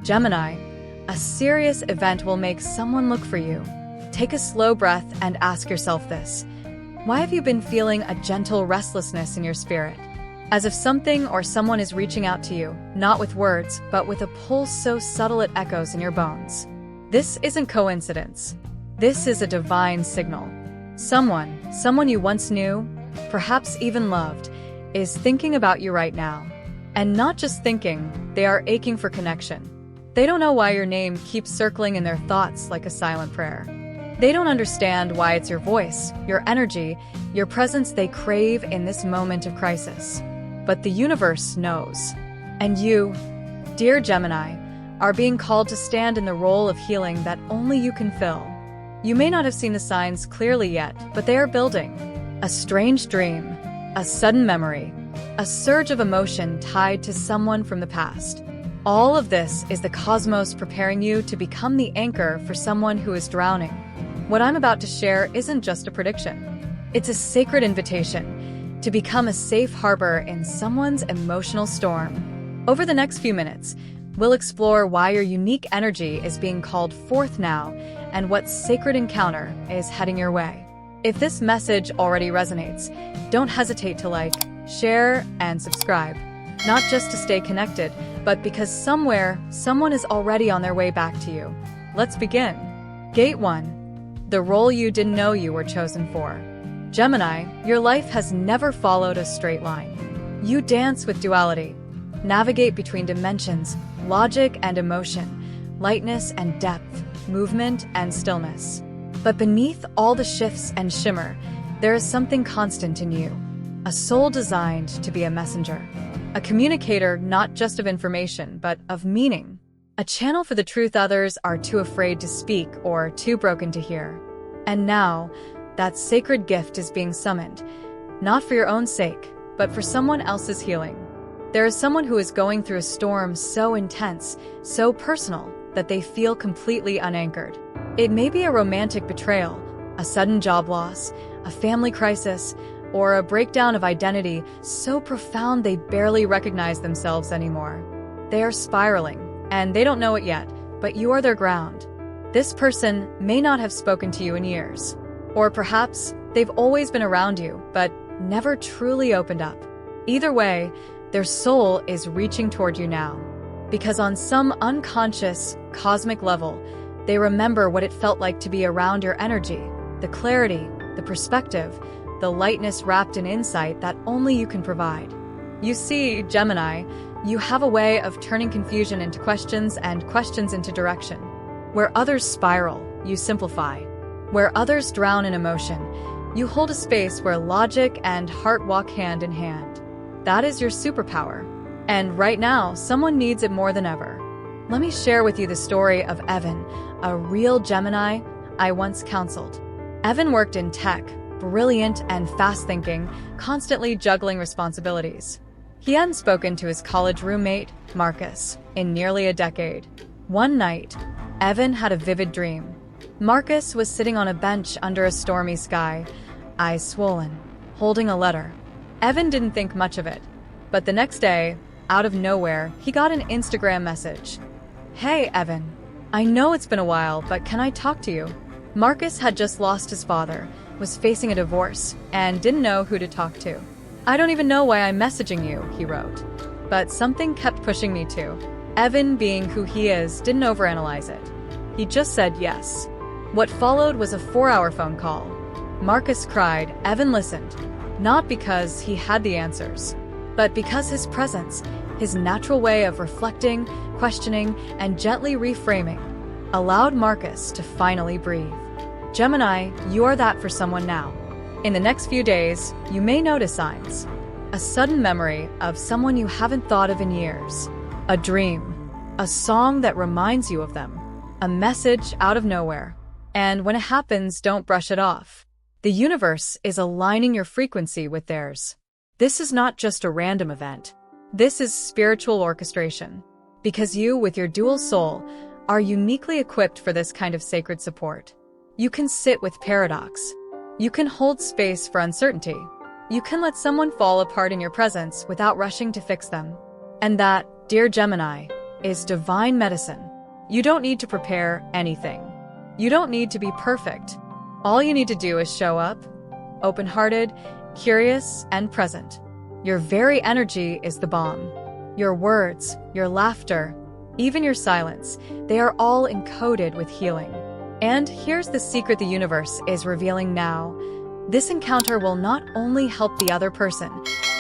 Gemini, a serious event will make someone look for you. Take a slow breath and ask yourself this. Why have you been feeling a gentle restlessness in your spirit? As if something or someone is reaching out to you, not with words, but with a pulse so subtle it echoes in your bones. This isn't coincidence. This is a divine signal. Someone you once knew, perhaps even loved, is thinking about you right now. And not just thinking, they are aching for connection. They don't know why your name keeps circling in their thoughts like a silent prayer. They don't understand why it's your voice, your energy, your presence they crave in this moment of crisis. But the universe knows. And you, dear Gemini, are being called to stand in the role of healing that only you can fill. You may not have seen the signs clearly yet, but they are building. A strange dream, a sudden memory, a surge of emotion tied to someone from the past. All of this is the cosmos preparing you to become the anchor for someone who is drowning. What I'm about to share isn't just a prediction. It's a sacred invitation to become a safe harbor in someone's emotional storm. Over the next few minutes, we'll explore why your unique energy is being called forth now and what sacred encounter is heading your way. If this message already resonates, don't hesitate to like, share, and subscribe. Not just to stay connected, but because somewhere, someone is already on their way back to you. Let's begin. Gate 1. The role you didn't know you were chosen for. Gemini, your life has never followed a straight line. You dance with duality, navigate between dimensions, logic and emotion, lightness and depth, movement and stillness. But beneath all the shifts and shimmer, there is something constant in you. A soul designed to be a messenger. A communicator not just of information, but of meaning. A channel for the truth others are too afraid to speak or too broken to hear. And now, that sacred gift is being summoned, not for your own sake, but for someone else's healing. There is someone who is going through a storm so intense, so personal, that they feel completely unanchored. It may be a romantic betrayal, a sudden job loss, a family crisis, or a breakdown of identity so profound they barely recognize themselves anymore. They are spiraling, and they don't know it yet, but you are their ground. This person may not have spoken to you in years. Or perhaps they've always been around you, but never truly opened up. Either way, their soul is reaching toward you now. Because on some unconscious, cosmic level, they remember what it felt like to be around your energy, the clarity, the perspective, the lightness wrapped in insight that only you can provide. You see, Gemini, you have a way of turning confusion into questions and questions into direction. Where others spiral, you simplify. Where others drown in emotion, you hold a space where logic and heart walk hand in hand. That is your superpower. And right now, someone needs it more than ever. Let me share with you the story of Evan, a real Gemini I once counseled. Evan worked in tech, brilliant and fast-thinking, constantly juggling responsibilities. He hadn't spoken to his college roommate, Marcus, in nearly a decade. One night, Evan had a vivid dream. Marcus was sitting on a bench under a stormy sky, eyes swollen, holding a letter. Evan didn't think much of it, but the next day, out of nowhere, he got an Instagram message. "Hey, Evan. I know it's been a while, but can I talk to you?" Marcus had just lost his father, was facing a divorce, and didn't know who to talk to. "I don't even know why I'm messaging you," he wrote. But something kept pushing me to. Evan, being who he is, didn't overanalyze it. He just said yes. What followed was a 4-hour phone call. Marcus cried, Evan listened. Not because he had the answers, but because his presence, his natural way of reflecting, questioning, and gently reframing, allowed Marcus to finally breathe. Gemini, you are that for someone now. In the next few days, you may notice signs. A sudden memory of someone you haven't thought of in years. A dream. A song that reminds you of them. A message out of nowhere. And when it happens, don't brush it off. The universe is aligning your frequency with theirs. This is not just a random event. This is spiritual orchestration. Because you, with your dual soul, are uniquely equipped for this kind of sacred support. You can sit with paradox. You can hold space for uncertainty. You can let someone fall apart in your presence without rushing to fix them. And that, dear Gemini, is divine medicine. You don't need to prepare anything. You don't need to be perfect. All you need to do is show up, open-hearted, curious, and present. Your very energy is the bomb. Your words, your laughter, even your silence, they are all encoded with healing. And here's the secret the universe is revealing now. This encounter will not only help the other person,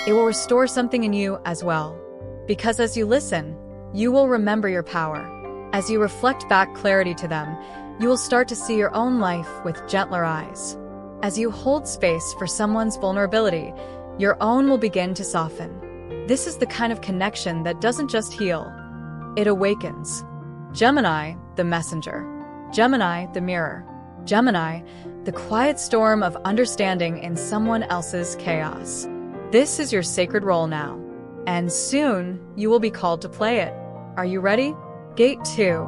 it will restore something in you as well. Because as you listen, you will remember your power. As you reflect back clarity to them, you will start to see your own life with gentler eyes. As you hold space for someone's vulnerability, your own will begin to soften. This is the kind of connection that doesn't just heal, it awakens. Gemini, the messenger. Gemini, the mirror. Gemini, the quiet storm of understanding in someone else's chaos. This is your sacred role now, and soon you will be called to play it. Are you ready? Gate 2.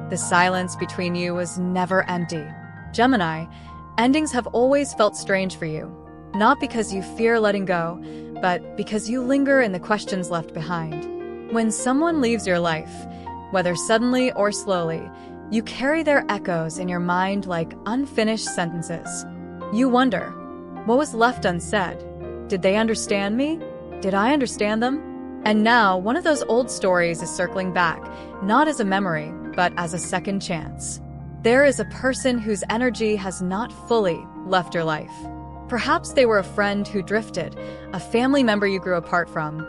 The silence between you was never empty. Gemini, endings have always felt strange for you, not because you fear letting go, but because you linger in the questions left behind. When someone leaves your life, whether suddenly or slowly, you carry their echoes in your mind like unfinished sentences. You wonder, what was left unsaid? Did they understand me? Did I understand them? And now, one of those old stories is circling back, not as a memory, but as a second chance. There is a person whose energy has not fully left your life. Perhaps they were a friend who drifted, a family member you grew apart from,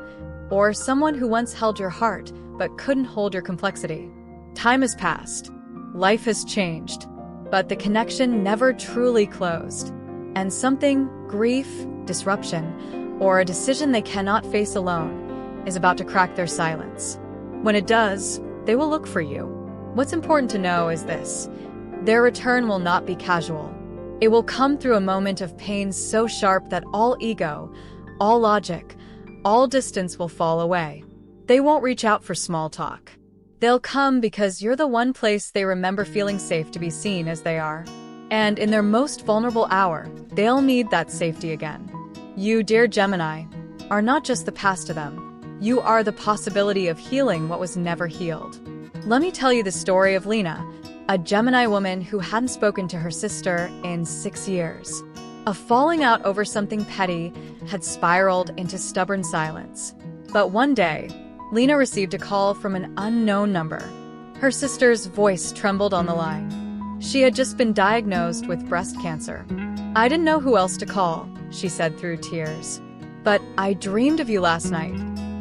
or someone who once held your heart but couldn't hold your complexity. Time has passed. Life has changed, but the connection never truly closed. And something, grief, disruption, or a decision they cannot face alone, is about to crack their silence. When it does, they will look for you. What's important to know is this: their return will not be casual. It will come through a moment of pain so sharp that all ego, all logic, all distance will fall away. They won't reach out for small talk. They'll come because you're the one place they remember feeling safe to be seen as they are. And in their most vulnerable hour, they'll need that safety again. You, dear Gemini, are not just the past to them. You are the possibility of healing what was never healed. Let me tell you the story of Lena, a Gemini woman who hadn't spoken to her sister in 6 years. A falling out over something petty had spiraled into stubborn silence. But one day, Lena received a call from an unknown number. Her sister's voice trembled on the line. She had just been diagnosed with breast cancer. "I didn't know who else to call," she said through tears. "But I dreamed of you last night.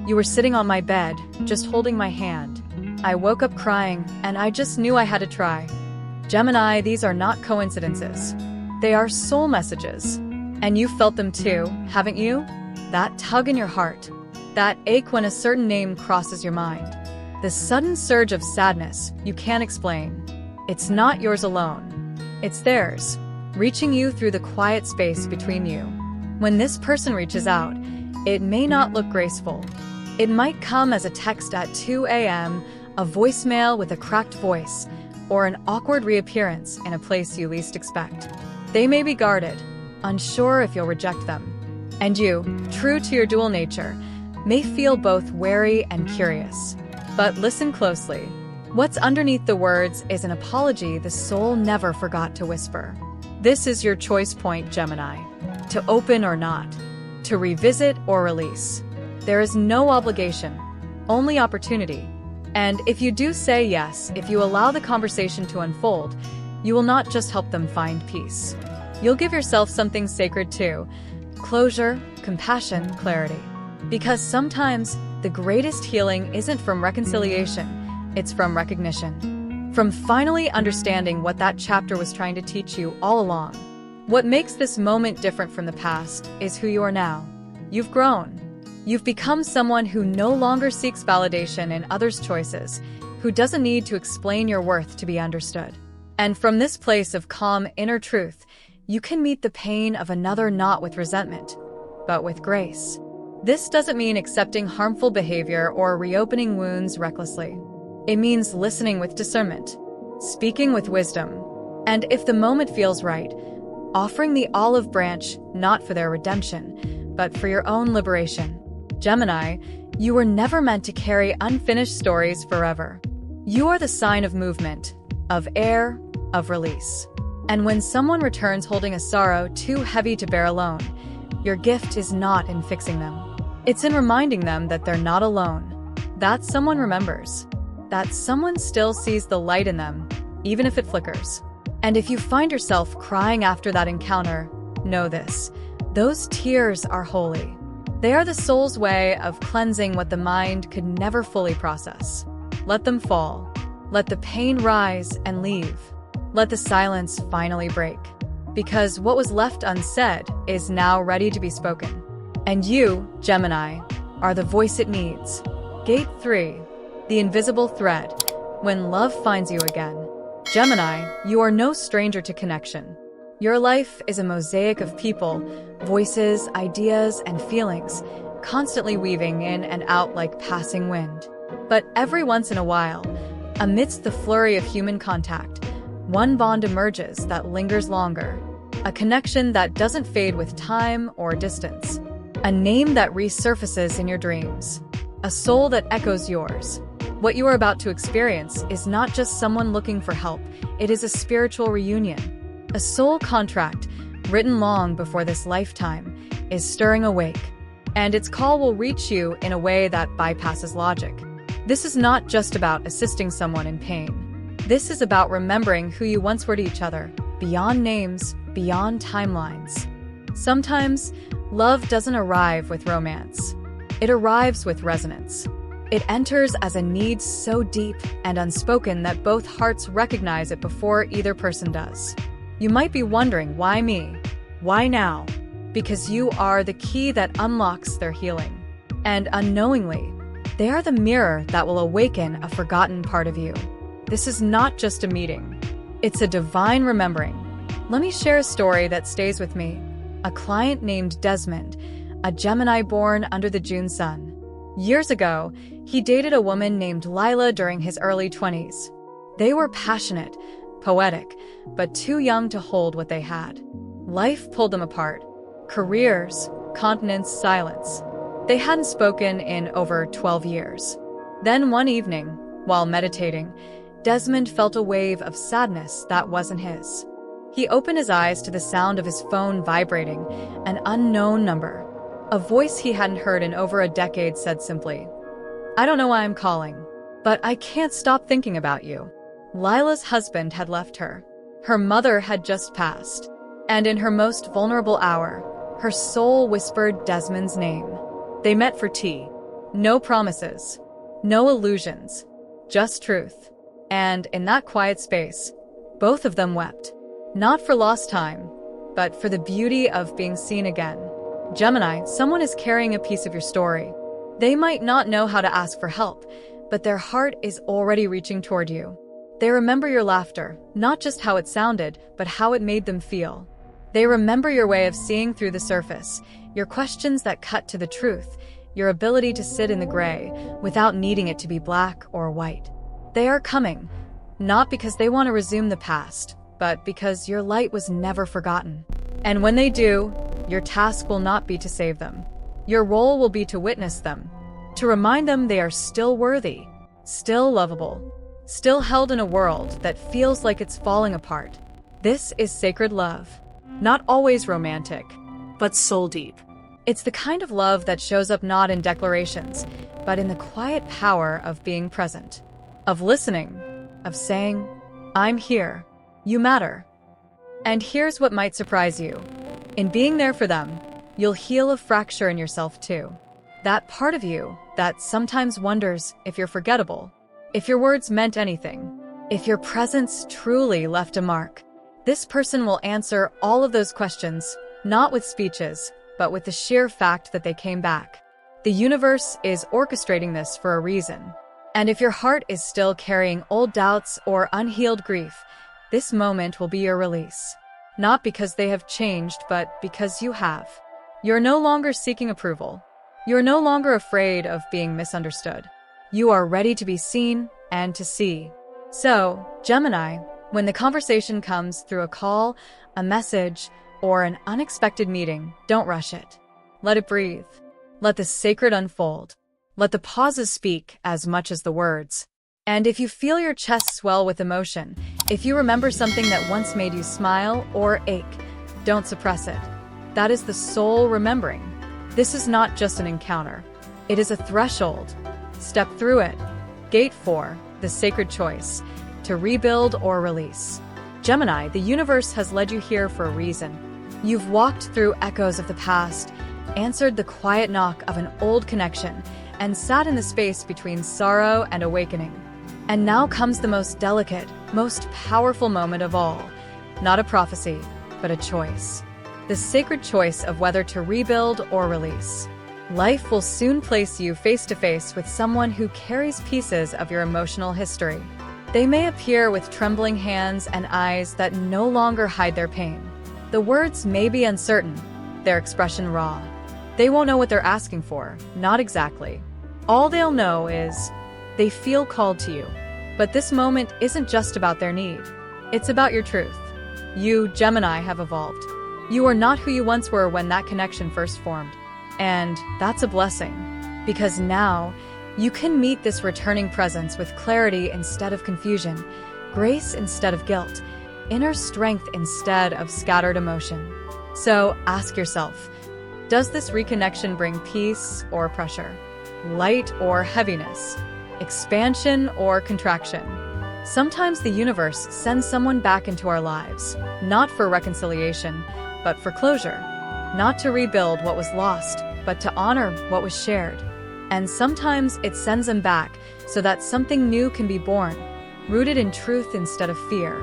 You were sitting on my bed, just holding my hand. I woke up crying, and I just knew I had to try." Gemini, these are not coincidences. They are soul messages. And you felt them too, haven't you? That tug in your heart. That ache when a certain name crosses your mind. The sudden surge of sadness you can't explain. It's not yours alone. It's theirs, reaching you through the quiet space between you. When this person reaches out, it may not look graceful. It might come as a text at 2 a.m., a voicemail with a cracked voice, or an awkward reappearance in a place you least expect. They may be guarded, unsure if you'll reject them. And you, true to your dual nature, may feel both wary and curious. But listen closely. What's underneath the words is an apology the soul never forgot to whisper. This is your choice point, Gemini. To open or not. To revisit or release. There is no obligation, only opportunity. And if you do say yes, if you allow the conversation to unfold, you will not just help them find peace. You'll give yourself something sacred too. Closure, compassion, clarity. Because sometimes the greatest healing isn't from reconciliation, it's from recognition. From finally understanding what that chapter was trying to teach you all along. What makes this moment different from the past is who you are now. You've grown. You've become someone who no longer seeks validation in others' choices, who doesn't need to explain your worth to be understood. And from this place of calm inner truth, you can meet the pain of another not with resentment, but with grace. This doesn't mean accepting harmful behavior or reopening wounds recklessly. It means listening with discernment, speaking with wisdom, and if the moment feels right, offering the olive branch not for their redemption, but for your own liberation. Gemini, You were never meant to carry unfinished stories forever. You are the sign of movement, of air, of release. And when someone returns holding a sorrow too heavy to bear alone, your gift is not in fixing them. It's in reminding them that they're not alone. That someone remembers. That someone still sees the light in them, even if it flickers. And if you find yourself crying after that encounter, know this: those tears are holy. They are the soul's way of cleansing what the mind could never fully process. Let them fall. Let the pain rise and leave. Let the silence finally break. Because what was left unsaid is now ready to be spoken. And you, Gemini, are the voice it needs. Gate 3. The invisible thread. When love finds you again. Gemini, you are no stranger to connection. Your life is a mosaic of people, voices, ideas, and feelings, constantly weaving in and out like passing wind. But every once in a while, amidst the flurry of human contact, one bond emerges that lingers longer. A connection that doesn't fade with time or distance. A name that resurfaces in your dreams. A soul that echoes yours. What you are about to experience is not just someone looking for help, it is a spiritual reunion. A soul contract, written long before this lifetime, is stirring awake. And its call will reach you in a way that bypasses logic. This is not just about assisting someone in pain. This is about remembering who you once were to each other, beyond names, beyond timelines. Sometimes, love doesn't arrive with romance. It arrives with resonance. It enters as a need so deep and unspoken that both hearts recognize it before either person does. You might be wondering, why me? Why now? Because you are the key that unlocks their healing. And unknowingly, they are the mirror that will awaken a forgotten part of you. This is not just a meeting. It's a divine remembering. Let me share a story that stays with me. A client named Desmond, a Gemini born under the June sun. Years ago, he dated a woman named Lila during his early 20s. They were passionate, poetic, but too young to hold what they had. Life pulled them apart. Careers, continents, silence. They hadn't spoken in over 12 years. Then one evening, while meditating, Desmond felt a wave of sadness that wasn't his. He opened his eyes to the sound of his phone vibrating, an unknown number. A voice he hadn't heard in over a decade said simply, "I don't know why I'm calling, but I can't stop thinking about you." Lila's husband had left her. Her mother had just passed. And in her most vulnerable hour, her soul whispered Desmond's name. They met for tea. No promises. No illusions. Just truth. And in that quiet space, both of them wept. Not for lost time, but for the beauty of being seen again. Gemini, someone is carrying a piece of your story. They might not know how to ask for help, but their heart is already reaching toward you. They remember your laughter, not just how it sounded, but how it made them feel. They remember your way of seeing through the surface, your questions that cut to the truth, your ability to sit in the gray without needing it to be black or white. They are coming, not because they want to resume the past, but because your light was never forgotten. And when they do, your task will not be to save them. Your role will be to witness them, to remind them they are still worthy, still lovable, still held in a world that feels like it's falling apart. This is sacred love. Not always romantic, but soul deep. It's the kind of love that shows up not in declarations, but in the quiet power of being present, of listening, of saying, "I'm here. You matter." And here's what might surprise you. In being there for them, you'll heal a fracture in yourself too. That part of you that sometimes wonders if you're forgettable, if your words meant anything, if your presence truly left a mark. This person will answer all of those questions, not with speeches, but with the sheer fact that they came back. The universe is orchestrating this for a reason. And if your heart is still carrying old doubts or unhealed grief, this moment will be your release. Not because they have changed, but because you have. You're no longer seeking approval. You're no longer afraid of being misunderstood. You are ready to be seen and to see. So, Gemini, when the conversation comes through a call, a message, or an unexpected meeting, don't rush it. Let it breathe. Let the sacred unfold. Let the pauses speak as much as the words. And if you feel your chest swell with emotion, if you remember something that once made you smile or ache, don't suppress it. That is the soul remembering. This is not just an encounter. It is a threshold. Step through it. Gate 4, the sacred choice, to rebuild or release. Gemini, the universe has led you here for a reason. You've walked through echoes of the past, answered the quiet knock of an old connection, and sat in the space between sorrow and awakening. And now comes the most delicate, most powerful moment of all. Not a prophecy, but a choice. The sacred choice of whether to rebuild or release. Life will soon place you face to face with someone who carries pieces of your emotional history. They may appear with trembling hands and eyes that no longer hide their pain. The words may be uncertain, their expression raw. They won't know what they're asking for, not exactly. All they'll know is they feel called to you. But this moment isn't just about their need. It's about your truth. You, Gemini, have evolved. You are not who you once were when that connection first formed. And that's a blessing. Because now, you can meet this returning presence with clarity instead of confusion, grace instead of guilt, inner strength instead of scattered emotion. So ask yourself, does this reconnection bring peace or pressure? Light or heaviness? Expansion or contraction? Sometimes the universe sends someone back into our lives, not for reconciliation, but for closure. Not to rebuild what was lost, but to honor what was shared. And sometimes it sends them back so that something new can be born, rooted in truth instead of fear,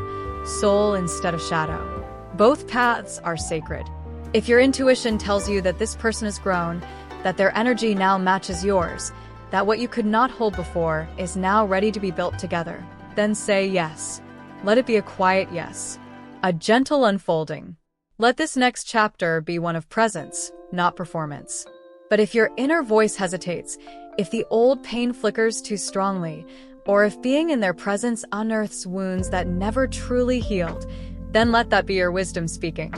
soul instead of shadow. Both paths are sacred. If your intuition tells you that this person has grown, that their energy now matches yours, that what you could not hold before is now ready to be built together, then say yes. Let it be a quiet yes. A gentle unfolding. Let this next chapter be one of presence, not performance. But if your inner voice hesitates, if the old pain flickers too strongly, or if being in their presence unearths wounds that never truly healed, then let that be your wisdom speaking.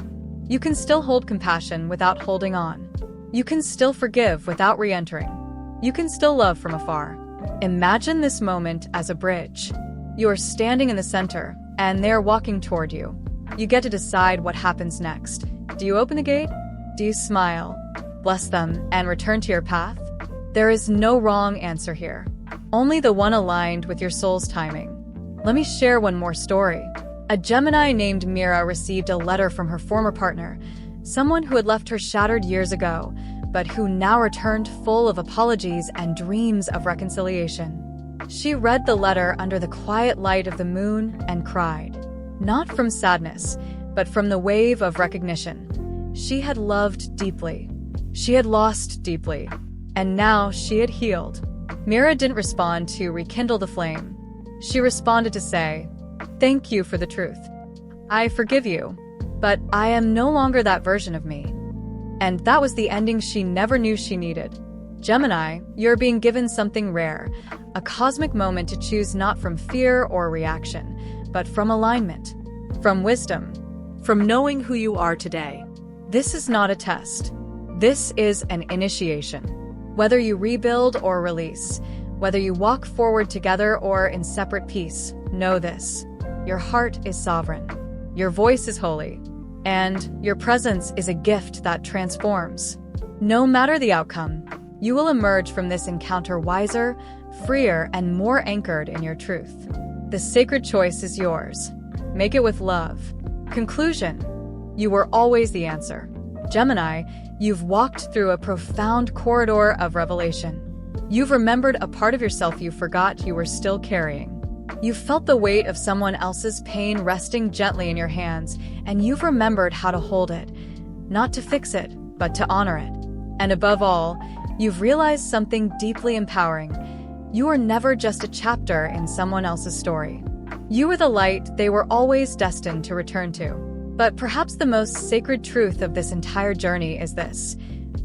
You can still hold compassion without holding on. You can still forgive without re-entering. You can still love from afar. Imagine this moment as a bridge. You are standing in the center, and they're walking toward you. You get to decide what happens next. Do you open the gate? Do you smile, bless them, and return to your path? There is no wrong answer here. Only the one aligned with your soul's timing. Let me share one more story. A Gemini named Mira received a letter from her former partner, someone who had left her shattered years ago, but who now returned full of apologies and dreams of reconciliation. She read the letter under the quiet light of the moon and cried. Not from sadness, but from the wave of recognition. She had loved deeply. She had lost deeply. And now she had healed. Mira didn't respond to rekindle the flame. She responded to say, "Thank you for the truth. I forgive you, but I am no longer that version of me." And that was the ending she never knew she needed. Gemini, you're being given something rare, a cosmic moment to choose not from fear or reaction, but from alignment, from wisdom, from knowing who you are today. This is not a test. This is an initiation. Whether you rebuild or release, whether you walk forward together or in separate piece, know this. Your heart is sovereign. Your voice is holy. And your presence is a gift that transforms. No matter the outcome, you will emerge from this encounter wiser, freer, and more anchored in your truth. The sacred choice is yours. Make it with love. Conclusion: you were always the answer. Gemini, you've walked through a profound corridor of revelation. You've remembered a part of yourself you forgot you were still carrying. You've felt the weight of someone else's pain resting gently in your hands, and you've remembered how to hold it, not to fix it, but to honor it. And above all, you've realized something deeply empowering. You are never just a chapter in someone else's story. You are the light they were always destined to return to. But perhaps the most sacred truth of this entire journey is this: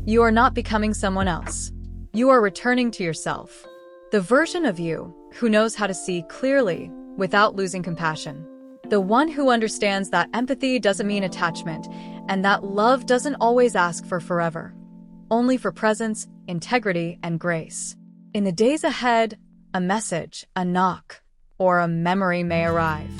you are not becoming someone else. You are returning to yourself. The version of you who knows how to see clearly without losing compassion. The one who understands that empathy doesn't mean attachment, and that love doesn't always ask for forever, only for presence, integrity, and grace. In the days ahead, a message, a knock, or a memory may arrive.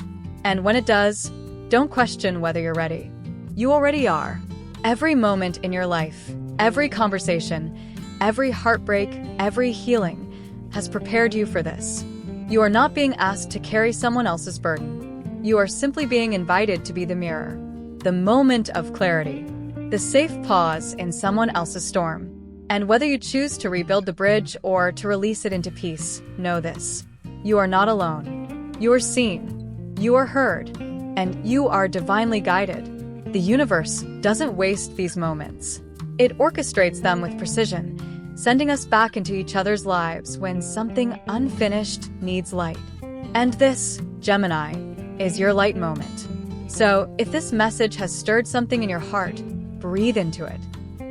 And when it does, don't question whether you're ready. You already are. Every moment in your life, every conversation, every heartbreak, every healing has prepared you for this. You are not being asked to carry someone else's burden. You are simply being invited to be the mirror, the moment of clarity, the safe pause in someone else's storm. And whether you choose to rebuild the bridge or to release it into peace, know this: you are not alone. You are seen, you are heard, and you are divinely guided. The universe doesn't waste these moments. It orchestrates them with precision, sending us back into each other's lives when something unfinished needs light. And this, Gemini, is your light moment. So, if this message has stirred something in your heart, breathe into it,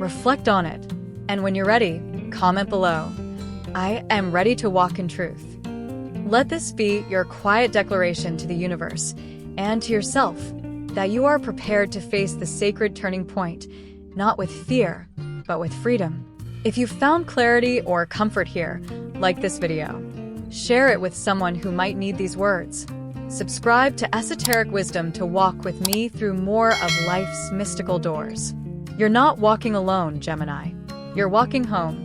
reflect on it, and when you're ready, comment below. I am ready to walk in truth. Let this be your quiet declaration to the universe and to yourself that you are prepared to face the sacred turning point, not with fear, but with freedom. If you found clarity or comfort here, like this video. Share it with someone who might need these words. Subscribe to Esoteric Wisdom to walk with me through more of life's mystical doors. You're not walking alone, Gemini. You're walking home.